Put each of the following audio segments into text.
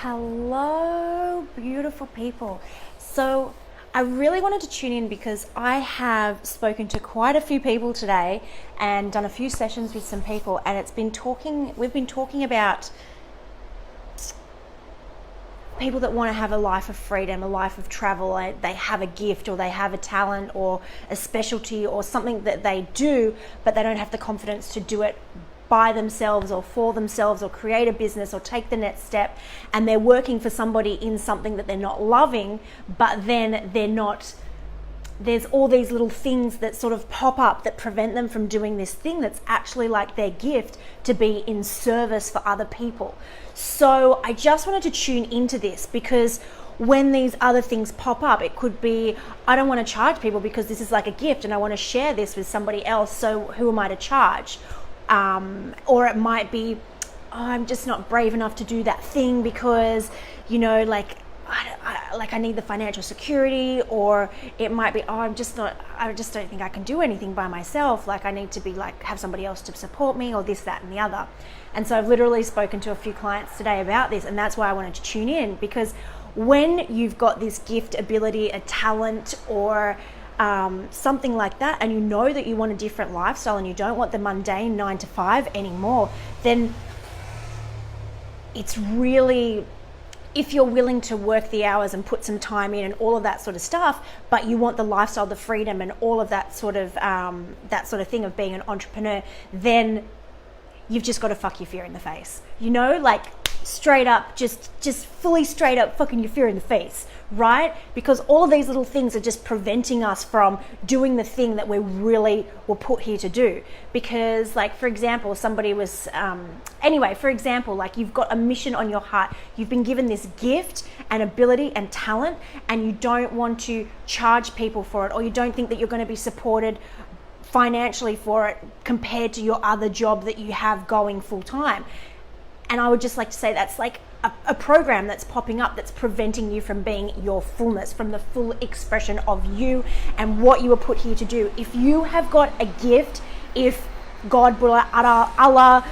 Hello, beautiful people. So I really wanted to tune in because I have spoken to quite a few people today and done a few sessions with some people, and we've been talking about people that want to have a life of freedom, a life of travel. They have a gift or they have a talent or a specialty or something that they do, but they don't have the confidence to do it by themselves or for themselves or create a business or take the next step, and they're working for somebody in something that they're not loving, but then there's all these little things that sort of pop up that prevent them from doing this thing that's actually like their gift, to be in service for other people. So I just wanted to tune into this because when these other things pop up, it could be, I don't want to charge people because this is like a gift and I want to share this with somebody else, so who am I to charge? Or it might be, I'm just not brave enough to do that thing because, I need the financial security. Or it might be, I just don't think I can do anything by myself. Like, I need to be have somebody else to support me, or this, that, and the other. And so I've literally spoken to a few clients today about this, and that's why I wanted to tune in, because when you've got this gift, ability, a talent, or something like that, and you know that you want a different lifestyle and you don't want the mundane 9 to 5 anymore, then it's really, if you're willing to work the hours and put some time in and all of that sort of stuff, but you want the lifestyle, the freedom, and all of that sort of thing of being an entrepreneur, then you've just got to fuck your fear in the face. Straight up, just fully straight up fucking your fear in the face, right? Because all of these little things are just preventing us from doing the thing that we really were put here to do. Because, for example, somebody was, you've got a mission on your heart. You've been given this gift and ability and talent, and you don't want to charge people for it, or you don't think that you're going to be supported financially for it compared to your other job that you have going full time. And I would just like to say that's like a program that's popping up that's preventing you from being your fullness, from the full expression of you and what you were put here to do. If you have got a gift, if God, Allah,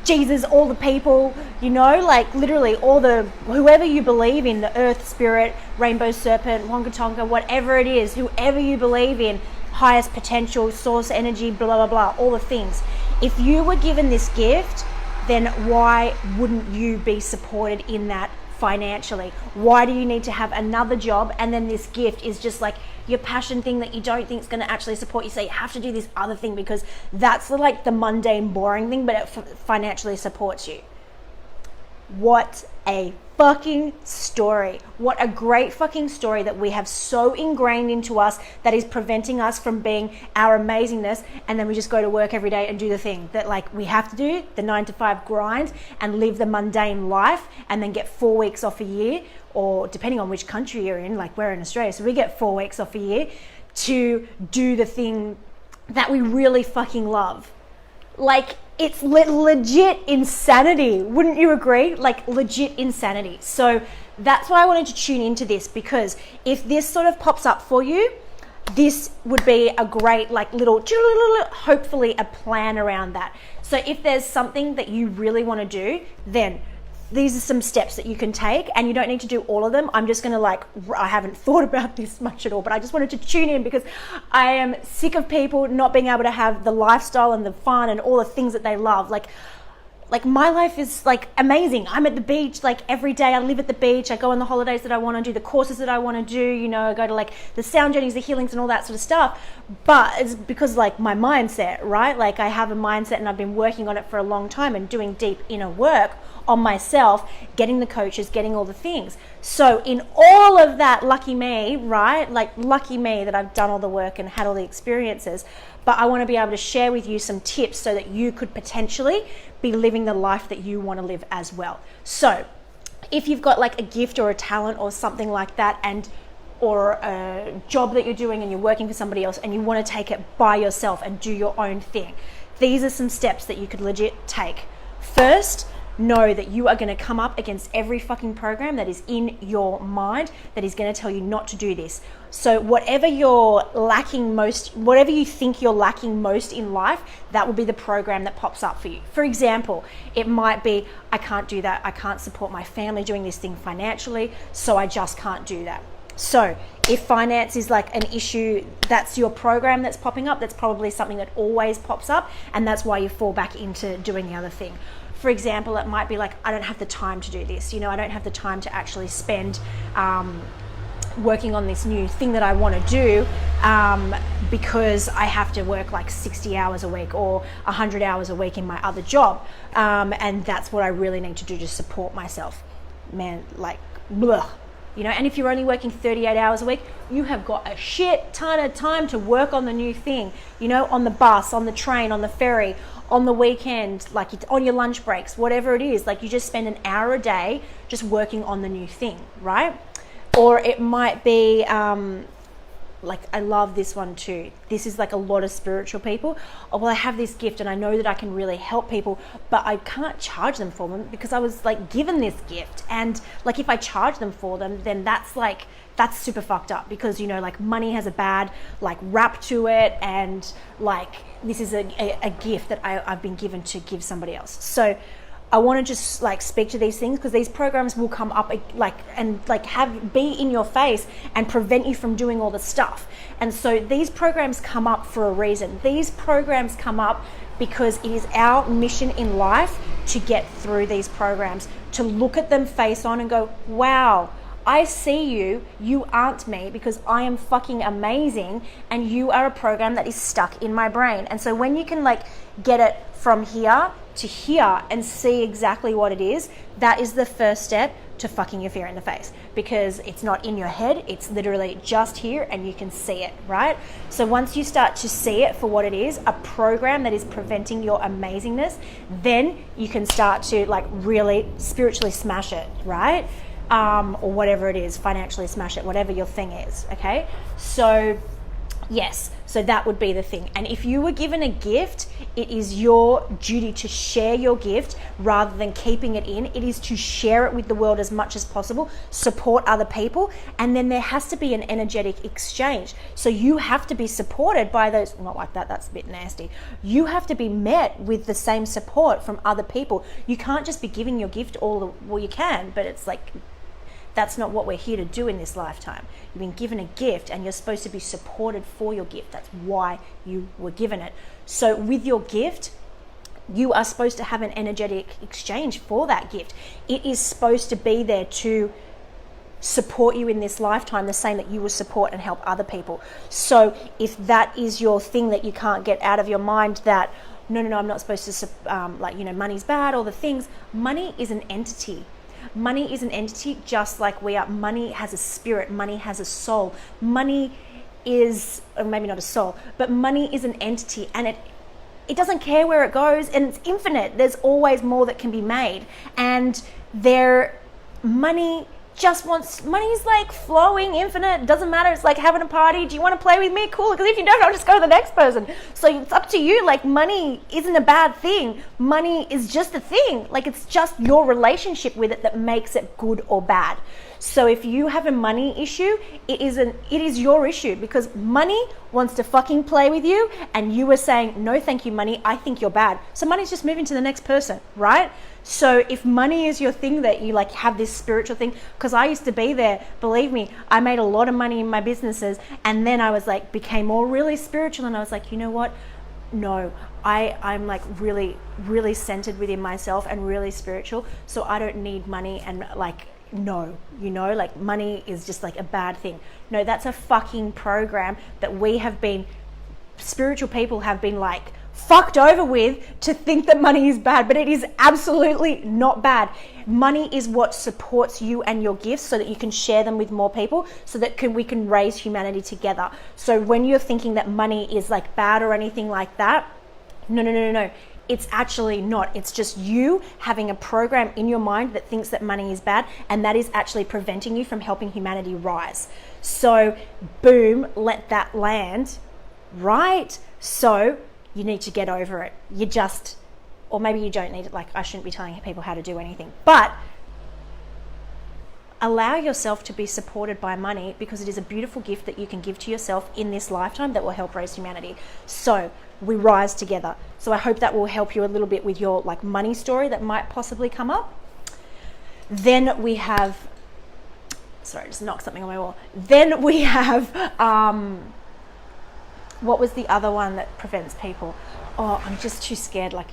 Jesus, all the people, literally whoever you believe in, the earth, spirit, rainbow serpent, Wonga Tonga, whatever it is, whoever you believe in, highest potential, source energy, blah, blah, blah, all the things. If you were given this gift, then why wouldn't you be supported in that financially? Why do you need to have another job, and then this gift is just like your passion thing that you don't think is going to actually support you? So you have to do this other thing because that's the mundane, boring thing, but it financially supports you. What a fucking story. What a great fucking story that we have so ingrained into us that is preventing us from being our amazingness, and then we just go to work every day and do the thing that we have to do, the 9 to 5 grind, and live the mundane life, and then get 4 weeks off a year, or depending on which country you're in, we're in Australia, so we get 4 weeks off a year to do the thing that we really fucking love. It's legit insanity. Wouldn't you agree? Legit insanity. So that's why I wanted to tune into this, because if this sort of pops up for you, this would be a great hopefully a plan around that. So if there's something that you really want to do, then these are some steps that you can take, and you don't need to do all of them. I'm just going to I haven't thought about this much at all, but I just wanted to tune in because I am sick of people not being able to have the lifestyle and the fun and all the things that they love. My life is amazing. I'm at the beach every day. I live at the beach. I go on the holidays that I want to do, the courses that I want to do, I go to the sound journeys, the healings and all that sort of stuff. But it's because my mindset, right? I have a mindset, and I've been working on it for a long time and doing deep inner work on myself, getting the coaches, getting all the things. So in all of that, lucky me, right? Like lucky me that I've done all the work and had all the experiences. But I want to be able to share with you some tips so that you could potentially be living the life that you want to live as well. So if you've got like a gift or a talent or something like that, or a job that you're doing and you're working for somebody else and you want to take it by yourself and do your own thing, these are some steps that you could legit take. First, know that you are going to come up against every fucking program that is in your mind that is going to tell you not to do this. So whatever you're lacking most, whatever you think you're lacking most in life, that will be the program that pops up for you. For example, it might be, I can't do that. I can't support my family doing this thing financially, so I just can't do that. So if finance is like an issue, that's your program that's popping up. That's probably something that always pops up, and that's why you fall back into doing the other thing. For example, it might be like, I don't have the time to do this. I don't have the time to actually spend working on this new thing that I want to do because I have to work like 60 hours a week or 100 hours a week in my other job. And that's what I really need to do to support myself. Man, like, blah. And if you're only working 38 hours a week, you have got a shit ton of time to work on the new thing, on the bus, on the train, on the ferry, on the weekend, like on your lunch breaks, whatever it is, like you just spend an hour a day just working on the new thing, right? Or it might be, like, I love this one too. This is like a lot of spiritual people. Oh, well, I have this gift and I know that I can really help people, but I can't charge them for them because I was like given this gift. And like, if I charge them for them, then that's super fucked up because, like money has a bad like rap to it. And like, this is a gift that I've been given to give somebody else. So I want to just like speak to these things because these programs will come up be in your face and prevent you from doing all the stuff. And so these programs come up for a reason. These programs come up because it is our mission in life to get through these programs, to look at them face on and go, wow, I see you, you aren't me, because I am fucking amazing and you are a program that is stuck in my brain. And so when you can like get it from here to here and see exactly what it is, that is the first step to fucking your fear in the face, because it's not in your head, it's literally just here and you can see it, right? So once you start to see it for what it is, a program that is preventing your amazingness, then you can start to like really spiritually smash it, right? Or whatever it is, financially smash it, whatever your thing is, okay? So yes, so that would be the thing. And if you were given a gift, it is your duty to share your gift rather than keeping it in. It is to share it with the world as much as possible, support other people, and then there has to be an energetic exchange. So you have to be supported by those, not like that, that's a bit nasty. You have to be met with the same support from other people. You can't just be giving your gift well, you can, but it's like, that's not what we're here to do in this lifetime. You've been given a gift and you're supposed to be supported for your gift. That's why you were given it. So with your gift, you are supposed to have an energetic exchange for that gift. It is supposed to be there to support you in this lifetime the same that you will support and help other people. So if that is your thing that you can't get out of your mind, that no, I'm not supposed to, money's bad, all the things. Money is an entity. Money is an entity just like we are. Money has a spirit. Money has a soul. Money is, or maybe not a soul, but money is an entity, and it doesn't care where it goes, and it's infinite. There's always more that can be made. And money's like flowing, infinite, doesn't matter. It's like having a party. Do you want to play with me? Cool, because if you don't, I'll just go to the next person. So it's up to you. Like, money isn't a bad thing. Money is just a thing. Like, it's just your relationship with it that makes it good or bad. So if you have a money issue, it is your issue, because money wants to fucking play with you, and you are saying, no thank you, money, I think you're bad. So money's just moving to the next person, right? So if money is your thing, that you like have this spiritual thing, because I used to be there, believe me, I made a lot of money in my businesses, and then I was like, became all really spiritual, and I was like, you know what? No, I'm like really, really centered within myself and really spiritual, so I don't need money. And like, no, like money is just like a bad thing. No, that's a fucking program that spiritual people have been like fucked over with to think that money is bad, but it is absolutely not bad. Money is what supports you and your gifts so that you can share them with more people, so that we can raise humanity together. So when you're thinking that money is like bad or anything like that, no. It's actually not. It's just you having a program in your mind that thinks that money is bad, and that is actually preventing you from helping humanity rise. So boom, let that land, right? So you need to get over it. You just, or maybe you don't need it. Like, I shouldn't be telling people how to do anything, but allow yourself to be supported by money, because it is a beautiful gift that you can give to yourself in this lifetime that will help raise humanity. So we rise together. So I hope that will help you a little bit with your like money story that might possibly come up. Then we have, sorry, I just knocked something on my wall. Then we have, what was the other one that prevents people? Oh, I'm just too scared. Like,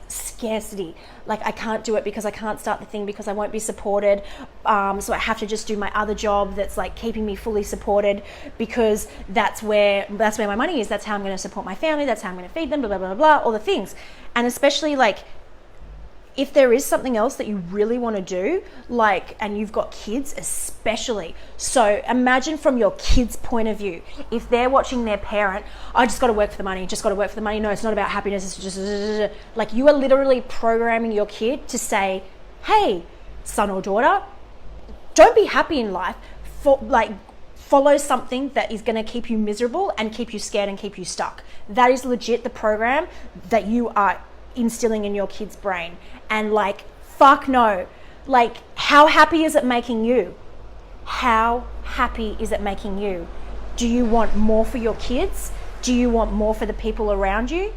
scarcity. Like, I can't do it because I can't start the thing because I won't be supported. So I have to just do my other job that's like keeping me fully supported, because that's where my money is. That's how I'm going to support my family. That's how I'm going to feed them, blah, blah, blah, blah, all the things. And especially like, if there is something else that you really want to do, like, and you've got kids especially. So imagine from your kids' point of view, if they're watching their parent, I just got to work for the money, just got to work for the money. No, it's not about happiness. It's just like, you are literally programming your kid to say, hey, son or daughter, don't be happy in life. Follow something that is going to keep you miserable and keep you scared and keep you stuck. That is legit the program that you are instilling in your kid's brain. And like, fuck no. Like, how happy is it making you? How happy is it making you? Do you want more for your kids? Do you want more for the people around you?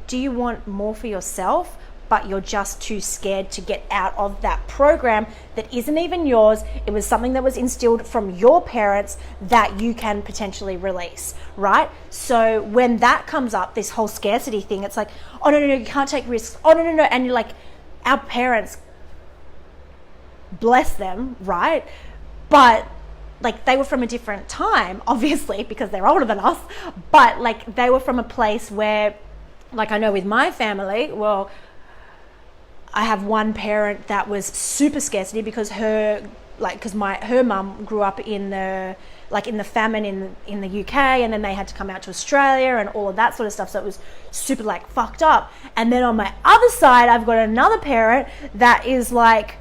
Do you want more for yourself, but you're just too scared to get out of that program that isn't even yours? It was something that was instilled from your parents that you can potentially release, right? So when that comes up, this whole scarcity thing, it's like, oh, no, you can't take risks. Oh, no. And you're like, our parents, bless them, right? But like, they were from a different time, obviously, because they're older than us. But like, they were from a place where, like, I know with my family, well, I have one parent that was super scarcity because her mum grew up in the famine in the UK, and then they had to come out to Australia and all of that sort of stuff. So it was super like fucked up. And then on my other side, I've got another parent that is like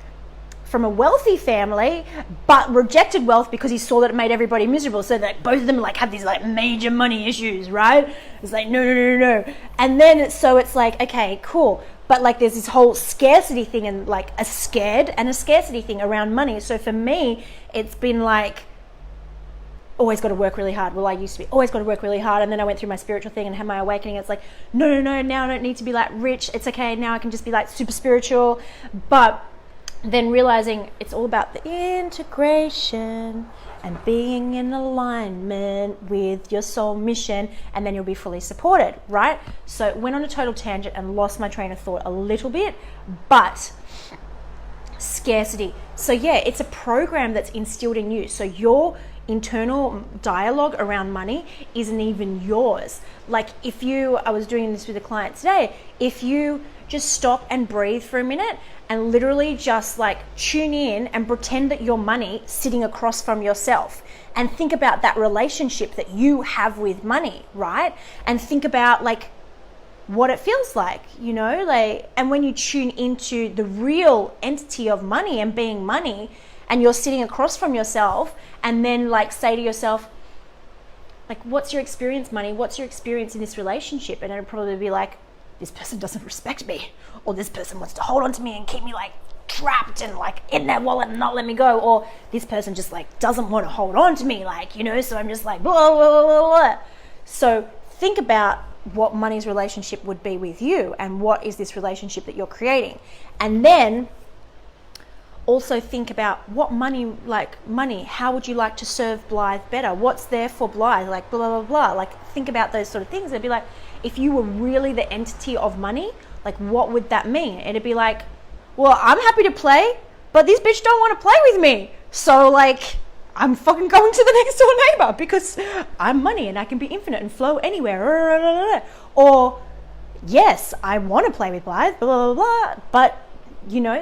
from a wealthy family, but rejected wealth because he saw that it made everybody miserable. So that both of them like have these like major money issues, right? It's like, no. And then, so it's like, okay, cool. But like, there's this whole scarcity thing, and like a scared and a scarcity thing around money. So for me, it's been like, always got to work really hard. Well, I used to be always got to work really hard. And then I went through my spiritual thing and had my awakening. It's like, no, now I don't need to be like rich. It's okay. Now I can just be like super spiritual. But then realizing it's all about the integration and being in alignment with your soul mission, and then you'll be fully supported, right? So went on a total tangent and lost my train of thought a little bit, but scarcity. So yeah, it's a program that's instilled in you. So your internal dialogue around money isn't even yours. Like, I was doing this with a client today, if you just stop and breathe for a minute and literally just like tune in and pretend that your money sitting across from yourself, and think about that relationship that you have with money, right? And think about like what it feels like, like, and when you tune into the real entity of money and being money, and you're sitting across from yourself, and then like say to yourself, like, what's your experience, money? What's your experience in this relationship? And it'll probably be like, this person doesn't respect me, or this person wants to hold on to me and keep me like trapped and like in their wallet and not let me go, or this person just like doesn't want to hold on to me, like, so I'm just like blah, blah, blah, blah. So think about what money's relationship would be with you, and what is this relationship that you're creating. And then also think about what money, how would you like to serve Blythe better? What's there for Blythe? Like blah, blah, blah. Like, think about those sort of things. It'd be like, if you were really the entity of money, like, what would that mean? It'd be like, well, I'm happy to play, but this bitch don't want to play with me. So like, I'm fucking going to the next door neighbor because I'm money and I can be infinite and flow anywhere. Or, yes, I want to play with Blythe, blah, blah, blah, but,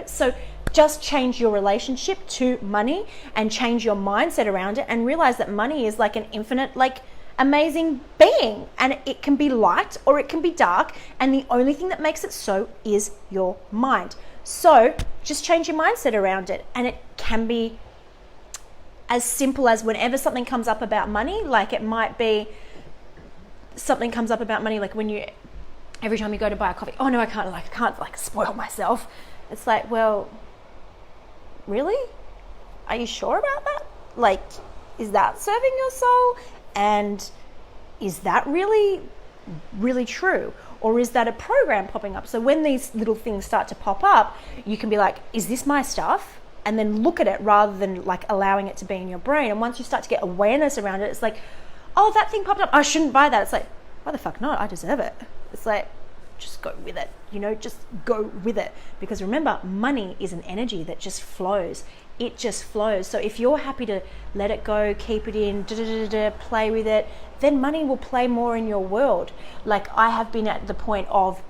so just change your relationship to money and change your mindset around it and realize that money is like an infinite, like, amazing being, and it can be light or it can be dark, and the only thing that makes it so is your mind. So just change your mindset around it, and it can be as simple as whenever something comes up about money, like it might be something comes up about money, like every time you go to buy a coffee, oh no, I can't spoil myself. It's like, well, really? Are you sure about that? Like, is that serving your soul? And is that really, really true? Or is that a program popping up? So when these little things start to pop up, you can be like, is this my stuff? And then look at it rather than like allowing it to be in your brain. And once you start to get awareness around it, it's like, oh, that thing popped up, I shouldn't buy that. It's like, why the fuck not? I deserve it. It's like, just go with it, just go with it. Because remember, money is an energy that just flows. It just flows. So if you're happy to let it go, keep it in, play with it, then money will play more in your world. Like I have been at the point of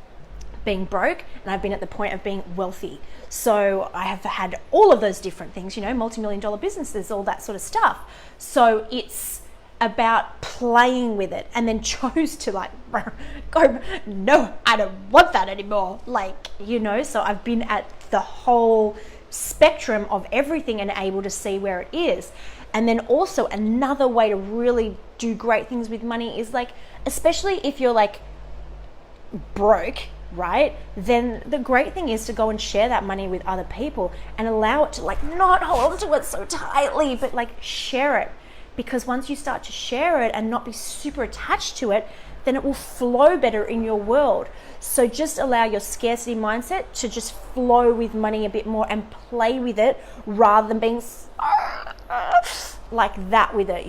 being broke, and I've been at the point of being wealthy. So I have had all of those different things, multi-million-dollar businesses, all that sort of stuff. So it's about playing with it, and then chose to go, no, I don't want that anymore. So I've been at the whole spectrum of everything and able to see where it is. And then also another way to really do great things with money is especially if you're broke, right? Then the great thing is to go and share that money with other people and allow it to not hold to it so tightly, but share it. Because once you start to share it and not be super attached to it, then it will flow better in your world. So just allow your scarcity mindset to just flow with money a bit more and play with it rather than being like that with it,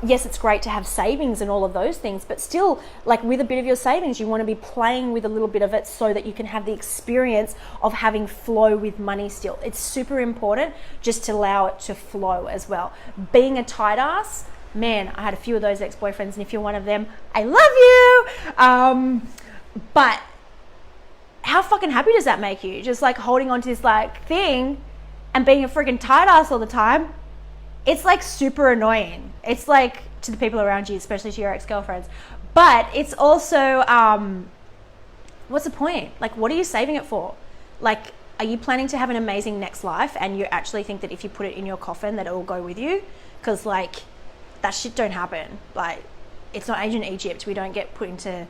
Yes, it's great to have savings and all of those things, but still, with a bit of your savings, you want to be playing with a little bit of it so that you can have the experience of having flow with money still. It's super important just to allow it to flow as well. Being a tight ass, man, I had a few of those ex-boyfriends, and if you're one of them, I love you. But how fucking happy does that make you? Just holding on to this thing and being a freaking tight ass all the time. It's super annoying. It's to the people around you, especially to your ex-girlfriends. But it's also, what's the point? What are you saving it for? Are you planning to have an amazing next life and you actually think that if you put it in your coffin that it will go with you? Because that shit don't happen. It's not ancient Egypt. We don't get put into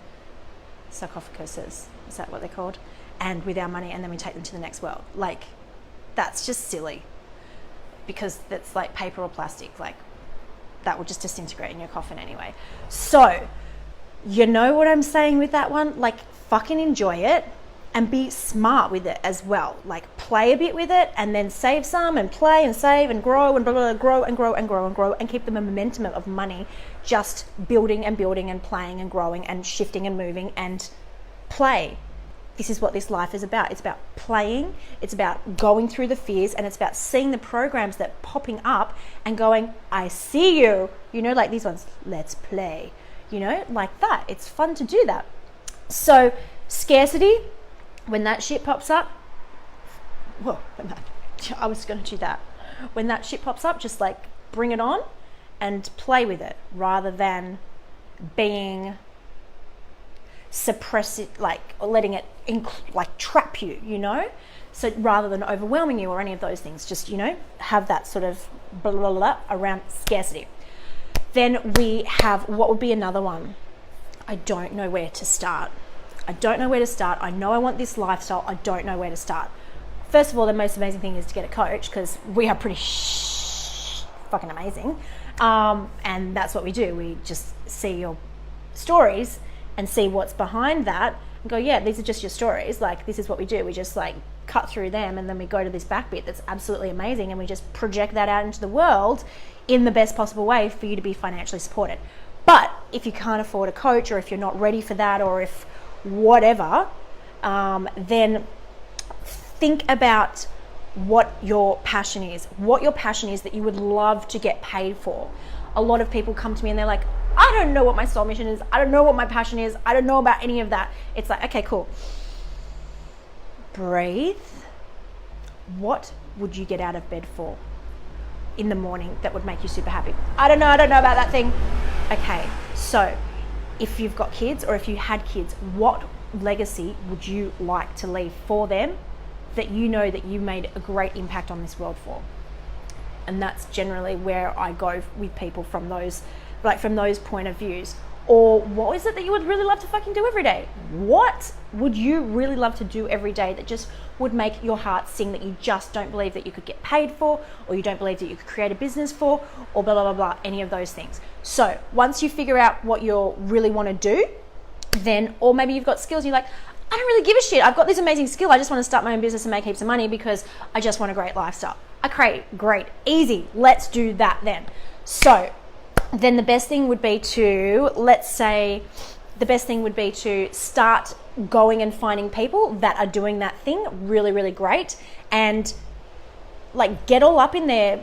sarcophaguses. Is that what they're called? And with our money, and then we take them to the next world. That's just silly. Because that's paper or plastic, that will just disintegrate in your coffin anyway. So, you know what I'm saying with that one? Fucking enjoy it and be smart with it as well. Play a bit with it and then save some and play and save and grow and blah, blah, blah, grow and grow and grow and grow and keep the momentum of money just building and building and playing and growing and shifting and moving and play. This is what this life is about. It's about playing, it's about going through the fears, and it's about seeing the programs that popping up and going, I see you, these ones, let's play, like that. It's fun to do that. So scarcity, when that shit pops up, I was going to do that. When that shit pops up, just bring it on and play with it rather than being suppress it, or letting it trap you, so rather than overwhelming you or any of those things, just have that sort of blah, blah, blah around scarcity. Then we have, what would be another one? I don't know where to start. I know I want this lifestyle. I don't know where to start. First of all, the most amazing thing is to get a coach, because we are pretty fucking amazing, and that's what we do. We just see your stories and see what's behind that and go, yeah, these are just your stories. This is what we do. We just cut through them, and then we go to this back bit that's absolutely amazing, and we just project that out into the world in the best possible way for you to be financially supported. But if you can't afford a coach, or if you're not ready for that, or if whatever, then think about what your passion is that you would love to get paid for. A lot of people come to me and they're like, I don't know what my soul mission is. I don't know what my passion is. I don't know about any of that. It's like, okay, cool. Breathe. What would you get out of bed for in the morning that would make you super happy? I don't know about that thing. Okay, so if you've got kids or if you had kids, what legacy would you like to leave for them that you know that you made a great impact on this world for? And that's generally where I go with people from those point of views. Or what is it that you would really love to fucking do every day? What would you really love to do every day that just would make your heart sing, that you just don't believe that you could get paid for, or you don't believe that you could create a business for, or blah, blah, blah, blah, any of those things. So once you figure out what you really want to do, then, or maybe you've got skills and you're like, I don't really give a shit. I've got this amazing skill. I just want to start my own business and make heaps of money because I just want a great lifestyle. Okay, great, easy. Let's do that then. So then the best thing would be to, start going and finding people that are doing that thing really, really great, and like get all up in their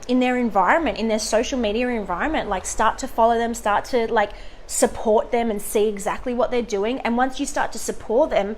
environment, in their social media environment. Like start to follow them, start to like support them and see exactly what they're doing. And once you start to support them,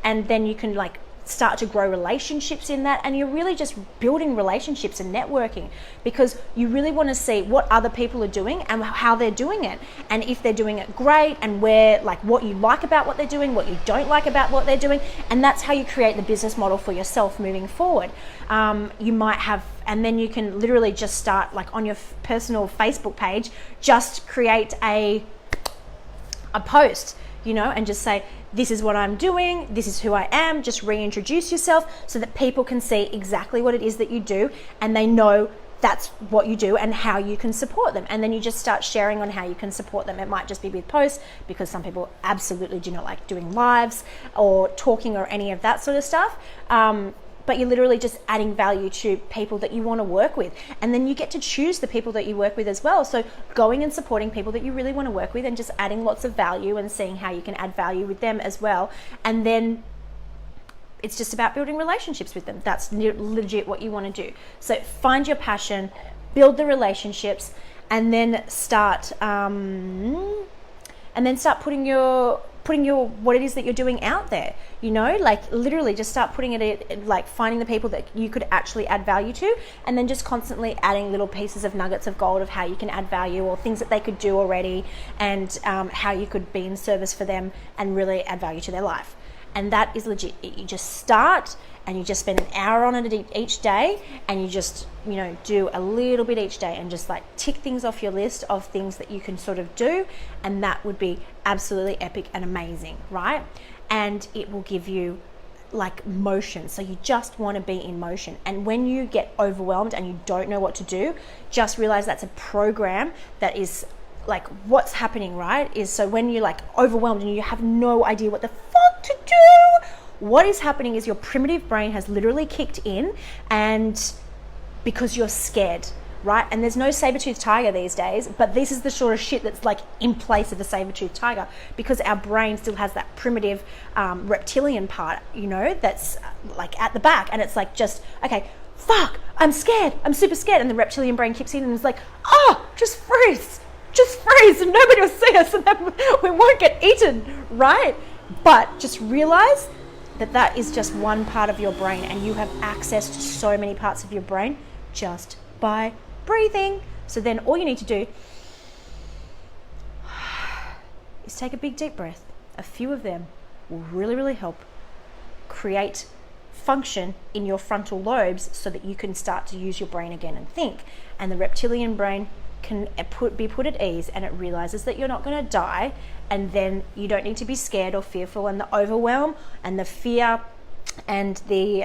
and then you can like start to grow relationships in that, and you're really just building relationships and networking, because you really want to see what other people are doing and how they're doing it, and if they're doing it great, and where like what you like about what they're doing, what you don't like about what they're doing. And that's how you create the business model for yourself moving forward. You might have, and then you can literally just start like on your personal Facebook page, just create a post, you know, and just say, this is what I'm doing, this is who I am. Just reintroduce yourself so that people can see exactly what it is that you do, and they know that's what you do and how you can support them. And then you just start sharing on how you can support them. It might just be with posts, because some people absolutely do not like doing lives or talking or any of that sort of stuff. But you're literally just adding value to people that you want to work with. And then you get to choose the people that you work with as well. So going and supporting people that you really want to work with, and just adding lots of value and seeing how you can add value with them as well. And then it's just about building relationships with them. That's legit what you want to do. So find your passion, build the relationships, and then start putting your what it is that you're doing out there, you know, like literally just start putting it, like finding the people that you could actually add value to, and then just constantly adding little pieces of nuggets of gold of how you can add value, or things that they could do already, and how you could be in service for them and really add value to their life. And that is legit. You just start, and you just spend an hour on it each day, and you just, you know, do a little bit each day, and just like tick things off your list of things that you can sort of do, and that would be absolutely epic and amazing, right? And it will give you like motion. So you just want to be in motion. And when you get overwhelmed and you don't know what to do, just realize that's a program that is like what's happening, right? Is so when you're like overwhelmed and you have no idea what the fuck to do, what is happening is your primitive brain has literally kicked in, and because you're scared, right? And there's no saber-toothed tiger these days, but this is the sort of shit that's like in place of the saber-toothed tiger, because our brain still has that primitive reptilian part, you know, that's like at the back, and it's like, just, okay, fuck, I'm scared, I'm super scared, and the reptilian brain kicks in and it's like, oh, just freeze, and nobody will see us, and then we won't get eaten, right? But just realize that that is just one part of your brain, and you have access to so many parts of your brain just by breathing. So then all you need to do is take a big deep breath. A few of them will really, really help create function in your frontal lobes so that you can start to use your brain again and think. And the reptilian brain can be put at ease, and it realizes that you're not going to die, and then you don't need to be scared or fearful, and the overwhelm and the fear and the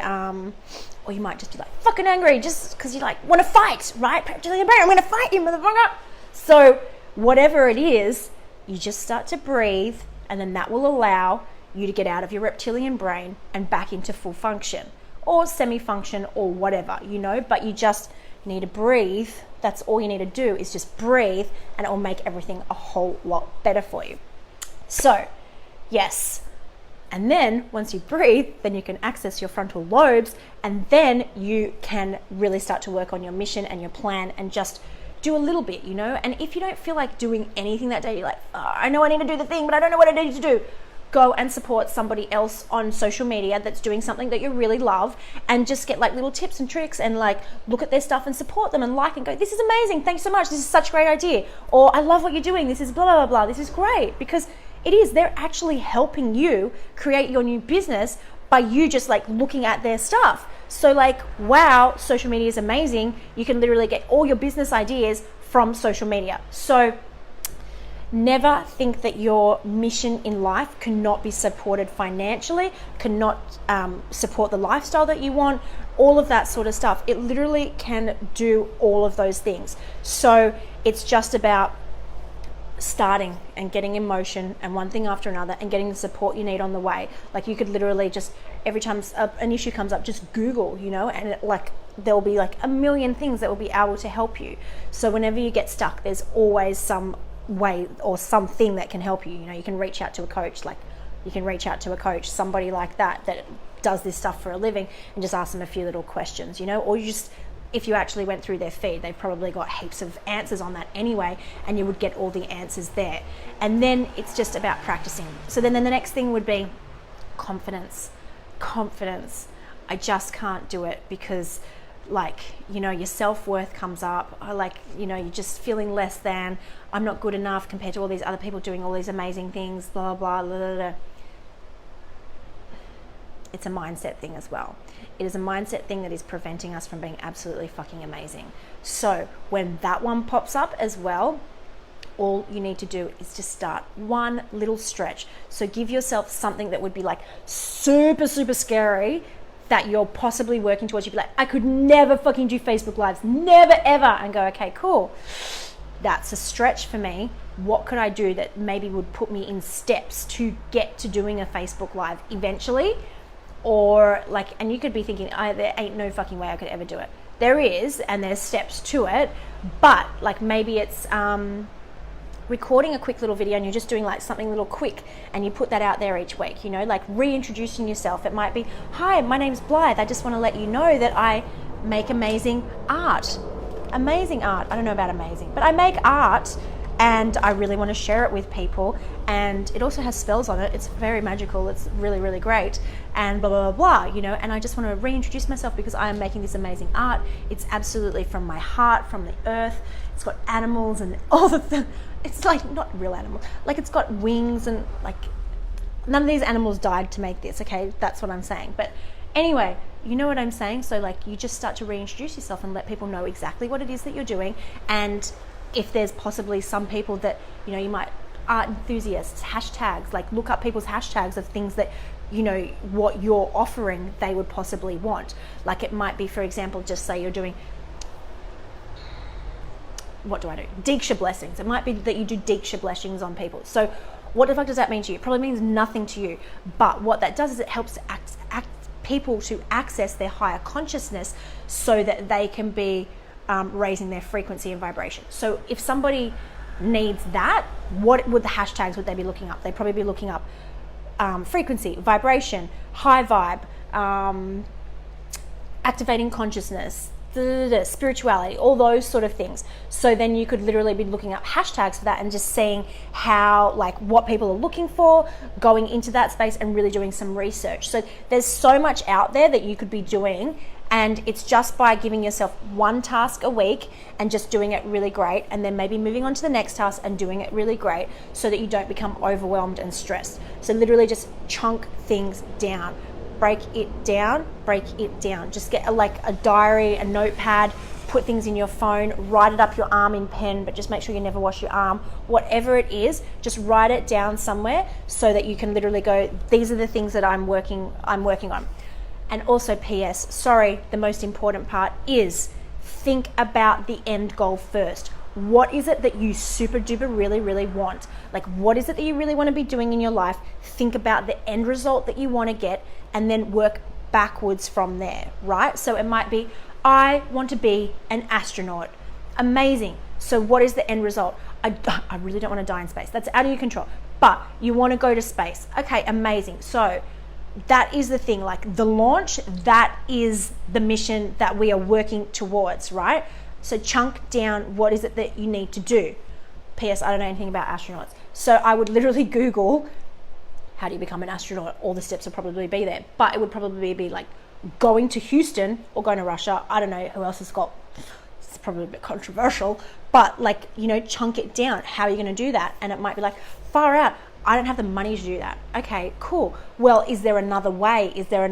or you might just be like fucking angry just because you like want to fight, right? Reptilian brain, I'm going to fight you, motherfucker. So whatever it is, you just start to breathe, and then that will allow you to get out of your reptilian brain and back into full function or semi-function or whatever, you know. But you just need to breathe. That's all you need to do, is just breathe, and it will make everything a whole lot better for you. So yes, And then once you breathe, then you can access your frontal lobes, and then you can really start to work on your mission and your plan and just do a little bit, you know? And if you don't feel like doing anything that day, you're like, oh, I know I need to do the thing, but I don't know what I need to do. Go and support somebody else on social media that's doing something that you really love, and just get like little tips and tricks and like look at their stuff and support them and like and go, this is amazing, thanks so much, this is such a great idea. Or I love what you're doing, this is blah, blah, blah, blah, this is great. Because it is, they're actually helping you create your new business by you just like looking at their stuff. So like, wow, social media is amazing. You can literally get all your business ideas from social media. So never think that your mission in life cannot be supported financially, cannot support the lifestyle that you want, all of that sort of stuff. It literally can do all of those things. So it's just about starting and getting in motion, and one thing after another, and getting the support you need on the way. Like you could literally just, every time an issue comes up, just Google, you know, and there'll be like a million things that will be able to help you. So whenever you get stuck, there's always some way or something that can help you. You know, you can reach out to a coach, somebody like that does this stuff for a living, and just ask them a few little questions, you know. Or you just, if you actually went through their feed, they've probably got heaps of answers on that anyway, and you would get all the answers there. And then it's just about practicing. So then the next thing would be confidence. I just can't do it because, like, you know, your self-worth comes up, like, you know, you're just feeling less than, I'm not good enough compared to all these other people doing all these amazing things, blah, blah, blah, blah, blah. It's a mindset thing as well. It is a mindset thing that is preventing us from being absolutely fucking amazing. So when that one pops up as well, all you need to do is just start one little stretch. So give yourself something that would be like super, super scary that you're possibly working towards. You'd be like, I could never fucking do Facebook Lives, never ever. And go, okay, cool. That's a stretch for me. What could I do that maybe would put me in steps to get to doing a Facebook Live eventually? Or like, and you could be thinking, there ain't no fucking way I could ever do it. There is, and there's steps to it, but like maybe it's recording a quick little video and you're just doing like something little quick and you put that out there each week, you know, like reintroducing yourself. It might be, hi, my name's Blythe. I just want to let you know that I make amazing art. I don't know about amazing, but I make art and I really want to share it with people. And it also has spells on it. It's very magical. It's really, really great. And blah, blah, blah, blah, you know, and I just want to reintroduce myself because I am making this amazing art. It's absolutely from my heart, from the earth. It's got animals and all the it's like not real animals. Like it's got wings and like none of these animals died to make this. Okay, that's what I'm saying. But anyway, you know what I'm saying? So like you just start to reintroduce yourself and let people know exactly what it is that you're doing. And if there's possibly some people that, you know, you might, art enthusiasts, hashtags, like look up people's hashtags of things that, you know, what you're offering they would possibly want. Like it might be, for example, just say you're doing, what do I do? Diksha blessings. It might be that you do Diksha blessings on people. So what the fuck does that mean to you? It probably means nothing to you. But what that does is it helps people to access their higher consciousness so that they can be raising their frequency and vibration. So if somebody needs that, what would the hashtags would they be looking up? They'd probably be looking up frequency, vibration, high vibe, activating consciousness, spirituality, all those sort of things. So then you could literally be looking up hashtags for that and just seeing how, like, what people are looking for, going into that space and really doing some research. So there's so much out there that you could be doing, and it's just by giving yourself one task a week and just doing it really great, and then maybe moving on to the next task and doing it really great so that you don't become overwhelmed and stressed. So literally just chunk things down. Break it down. Just get a diary, a notepad, put things in your phone, write it up your arm in pen, but just make sure you never wash your arm. Whatever it is, just write it down somewhere so that you can literally go, these are the things that I'm working on. And also PS, sorry, the most important part is think about the end goal first. What is it that you super duper really, really want? Like, what is it that you really want to be doing in your life? Think about the end result that you want to get and then work backwards from there, right? So it might be, I want to be an astronaut. Amazing. So what is the end result? I really don't want to die in space. That's out of your control. but you want to go to space. Okay, amazing. So that is the thing, like the launch, that is the mission that we are working towards, right? So chunk down what is it that you need to do. P.S. I don't know anything about astronauts. So I would literally Google, how do you become an astronaut? All the steps will probably be there, but it would probably be like going to Houston or going to Russia. I don't know who else has got, it's probably a bit controversial, but like, you know, chunk it down. How are you going to do that? And it might be like, far out, I don't have the money to do that. Okay, cool. Well, is there another way? Is there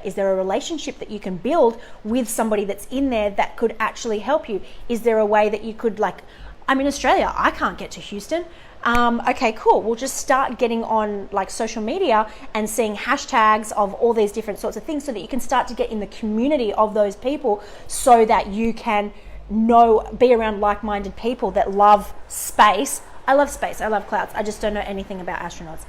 is there a relationship that you can build with somebody that's in there that could actually help you? Is there a way that you could, like, I'm in Australia, I can't get to Houston. Okay, cool. We'll just start getting on like social media and seeing hashtags of all these different sorts of things so that you can start to get in the community of those people so that you can be around like-minded people that love space. I love space, I love clouds. I just don't know anything about astronauts.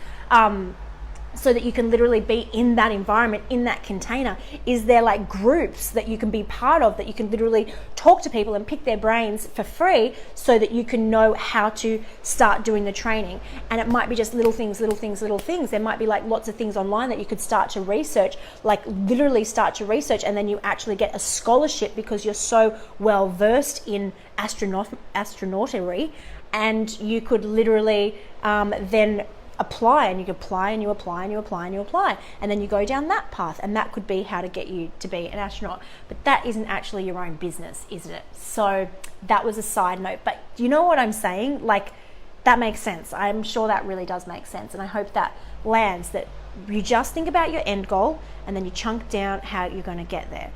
So that you can literally be in that environment, in that container. Is there like groups that you can be part of, that you can literally talk to people and pick their brains for free so that you can know how to start doing the training? And it might be just little things. There might be like lots of things online that you could start to research, like literally start to research, and then you actually get a scholarship because you're so well versed in astronautry, and you could literally then apply, and you apply and you apply and you apply and you apply, and then you go down that path, and that could be how to get you to be an astronaut. But that isn't actually your own business, isn't it? So that was a side note, but you know what I'm saying? Like, that makes sense. I'm sure that really does make sense, and I hope that lands, that you just think about your end goal and then you chunk down how you're going to get there.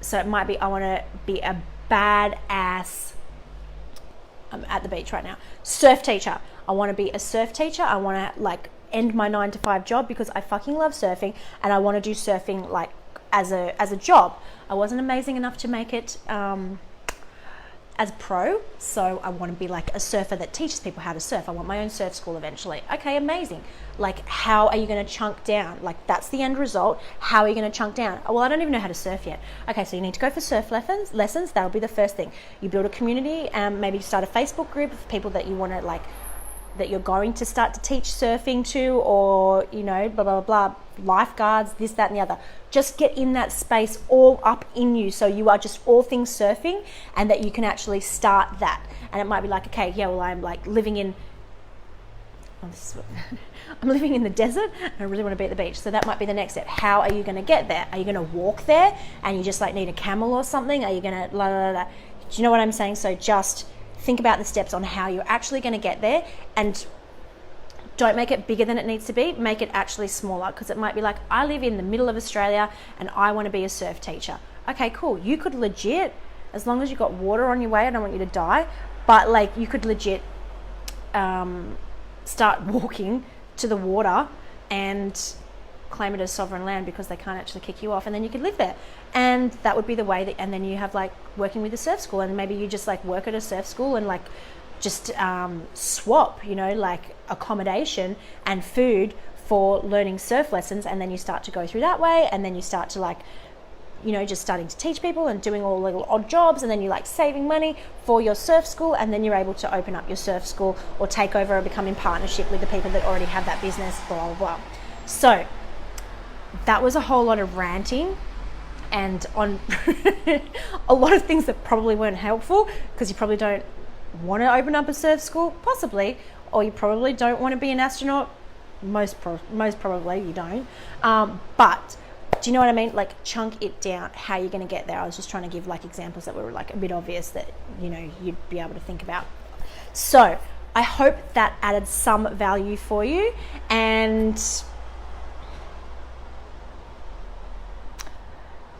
So it might be, I want to be a badass, I'm at the beach right now, surf teacher. I want to be a surf teacher. I want to like end my 9-to-5 job because I fucking love surfing, and I want to do surfing like as a job. I wasn't amazing enough to make it as pro, so I want to be like a surfer that teaches people how to surf. I want my own surf school eventually. Okay, amazing. Like, how are you going to chunk down? Like, that's the end result. How are you going to chunk down? Well, I don't even know how to surf yet. Okay, so you need to go for surf lessons. That'll be the first thing. You build a community, and maybe start a Facebook group of people that you want to like, that you're going to start to teach surfing to, or, you know, blah, blah, blah, lifeguards, this, that, and the other. Just get in that space all up in you, so you are just all things surfing, and that you can actually start that. And it might be like, okay, yeah, well, I'm like living in, I'm living in the desert, and I really want to be at the beach. So that might be the next step. How are you going to get there? Are you going to walk there, and you just like need a camel or something? Are you going to, la, la, la, la. Do you know what I'm saying? So just think about the steps on how you're actually going to get there, and don't make it bigger than it needs to be. Make it actually smaller, because it might be like, I live in the middle of Australia and I want to be a surf teacher. Okay, cool. You could legit, as long as you've got water on your way, I don't want you to die, but like you could legit start walking to the water and claim it as sovereign land, because they can't actually kick you off, and then you could live there. And that would be the way that, and then you have like working with a surf school, and maybe you just like work at a surf school and like just swap, you know, like accommodation and food for learning surf lessons, and then you start to go through that way, and then you start to like, you know, just starting to teach people and doing all little odd jobs, and then you like saving money for your surf school, and then you're able to open up your surf school or take over or become in partnership with the people that already have that business, blah, blah, blah. So that was a whole lot of ranting and on a lot of things that probably weren't helpful, because you probably don't want to open up a surf school, possibly, or you probably don't want to be an astronaut. Most probably you don't. But do you know what I mean? Like, chunk it down, how you're going to get there. I was just trying to give like examples that were like a bit obvious that, you know, you'd be able to think about. So I hope that added some value for you, and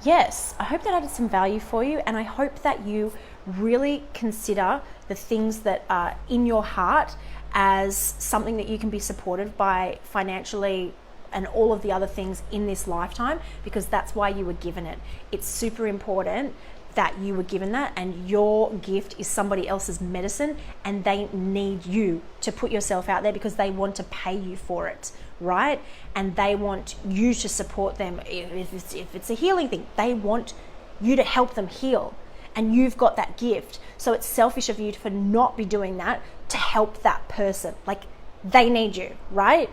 yes, I hope that added some value for you, and I hope that you really consider the things that are in your heart as something that you can be supported by financially and all of the other things in this lifetime, because that's why you were given it. It's super important that you were given that, and your gift is somebody else's medicine, and they need you to put yourself out there because they want to pay you for it, right? And they want you to support them. If it's a healing thing, they want you to help them heal, and you've got that gift. So it's selfish of you to not be doing that to help that person. Like, they need you, right?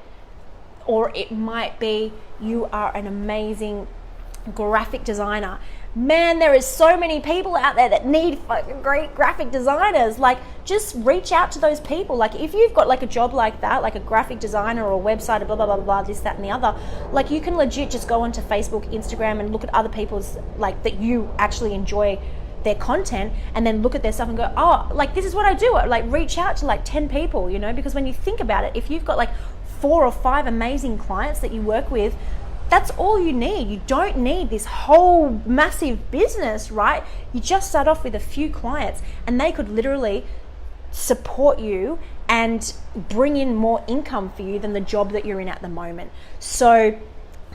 Or it might be you are an amazing graphic designer. Man, there is so many people out there that need fucking great graphic designers. Like, just reach out to those people. Like, if you've got like a job like that, like a graphic designer or a website, blah, blah, blah, blah, this, that, and the other, like, you can legit just go onto Facebook, Instagram, and look at other people's, like, that you actually enjoy their content, and then look at their stuff and go, oh, like, this is what I do. Like, reach out to like 10 people, you know, because when you think about it, if you've got like 4 or 5 amazing clients that you work with, that's all you need. You don't need this whole massive business, right? You just start off with a few clients, and they could literally support you and bring in more income for you than the job that you're in at the moment. So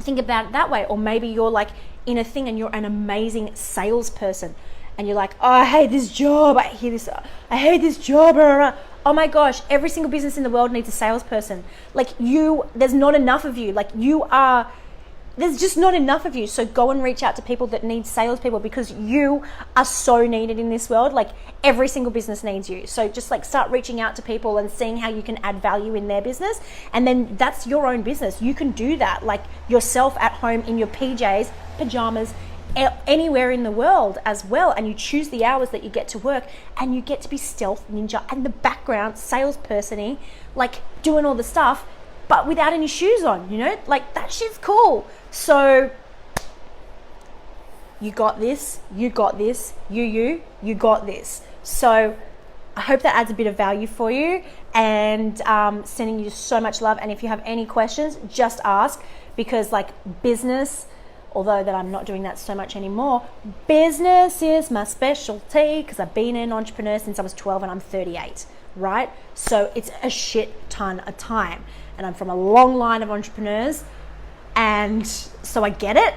think about it that way. Or maybe you're like in a thing and you're an amazing salesperson, and you're like, oh, I hate this job. I hate this job. Oh my gosh, every single business in the world needs a salesperson. Like, there's not enough of you. Like, there's just not enough of you. So go and reach out to people that need salespeople, because you are so needed in this world. Like, every single business needs you. So just like start reaching out to people and seeing how you can add value in their business. And then that's your own business. You can do that like yourself at home in your PJs, pajamas, anywhere in the world as well. And you choose the hours that you get to work, and you get to be stealth ninja and the background salesperson-y, like doing all the stuff, but without any shoes on, you know, like that shit's cool. So you got this, you got this, you got this. So I hope that adds a bit of value for you, and sending you so much love. And if you have any questions, just ask, because like business, although that I'm not doing that so much anymore, business is my specialty, because I've been an entrepreneur since I was 12 and I'm 38, right? So it's a shit ton of time. And I'm from a long line of entrepreneurs, and so I get it,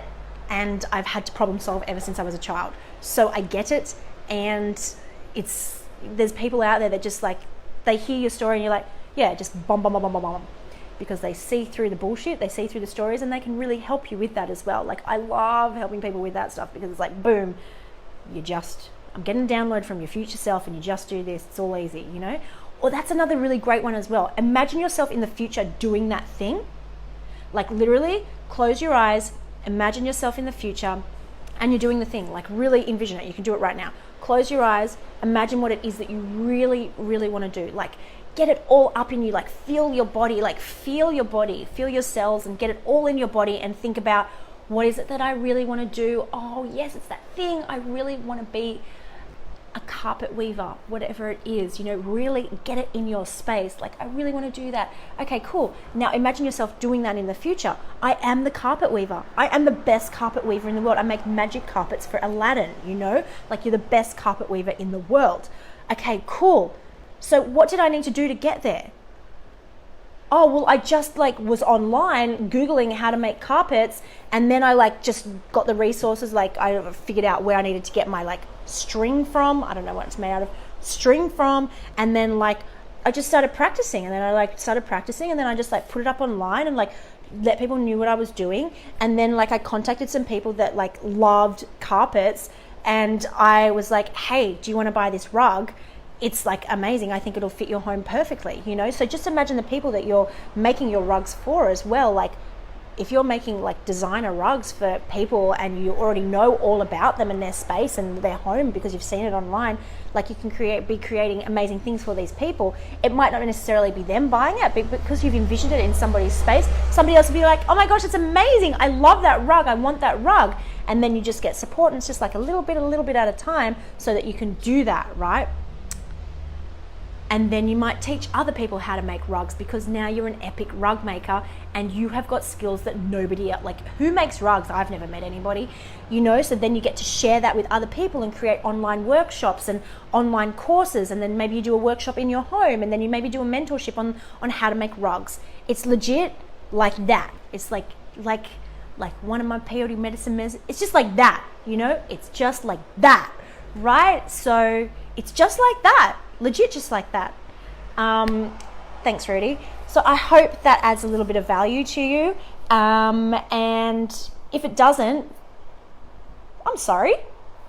and I've had to problem solve ever since I was a child. So I get it, and there's people out there that just like, they hear your story and you're like, yeah, just bomb, because they see through the bullshit, they see through the stories, and they can really help you with that as well. Like, I love helping people with that stuff, because it's like, boom, I'm getting a download from your future self, and you just do this, it's all easy, you know? Or that's another really great one as well. Imagine yourself in the future doing that thing. Like, literally close your eyes, imagine yourself in the future, and you're doing the thing. Like, really envision it. You can do it right now. Close your eyes, imagine what it is that you really, really want to do. Like, get it all up in you. Like, feel your body, feel your cells, and get it all in your body, and think about, what is it that I really want to do? Oh yes, it's that thing. I really want to be a carpet weaver, whatever it is, you know, really get it in your space. Like, I really want to do that. Okay, cool. Now imagine yourself doing that in the future. I am the carpet weaver. I am the best carpet weaver in the world. I make magic carpets for Aladdin, you know, like, you're the best carpet weaver in the world. Okay, cool. So what did I need to do to get there? Oh, well, I just like was online Googling how to make carpets, and then I like just got the resources. Like, I figured out where I needed to get my like string from. I don't know what it's made out of, string from. And then like, I just started practicing, and then I like started practicing, and then I just like put it up online and like let people knew what I was doing. And then like I contacted some people that like loved carpets, and I was like, hey, do you want to buy this rug? It's like amazing. I think it'll fit your home perfectly, you know? So just imagine the people that you're making your rugs for as well. Like, if you're making like designer rugs for people, and you already know all about them and their space and their home because you've seen it online, like, you can be creating amazing things for these people. It might not necessarily be them buying it, but because you've envisioned it in somebody's space, somebody else will be like, oh my gosh, it's amazing. I love that rug. I want that rug. And then you just get support, and it's just like a little bit at a time, so that you can do that, right? And then you might teach other people how to make rugs, because now you're an epic rug maker, and you have got skills that nobody else, like, who makes rugs? I've never met anybody, you know? So then you get to share that with other people and create online workshops and online courses. And then maybe you do a workshop in your home, and then you maybe do a mentorship on how to make rugs. It's legit like that. It's like one of my peyote medicine, it's just like that, you know? It's just like that, right? So it's just like that. Legit just like that. Thanks, Rudy. So I hope that adds a little bit of value to you. And if it doesn't, I'm sorry.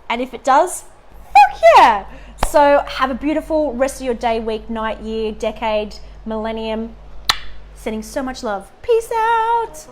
And if it does, fuck yeah. So have a beautiful rest of your day, week, night, year, decade, millennium, Sending so much love. Peace out.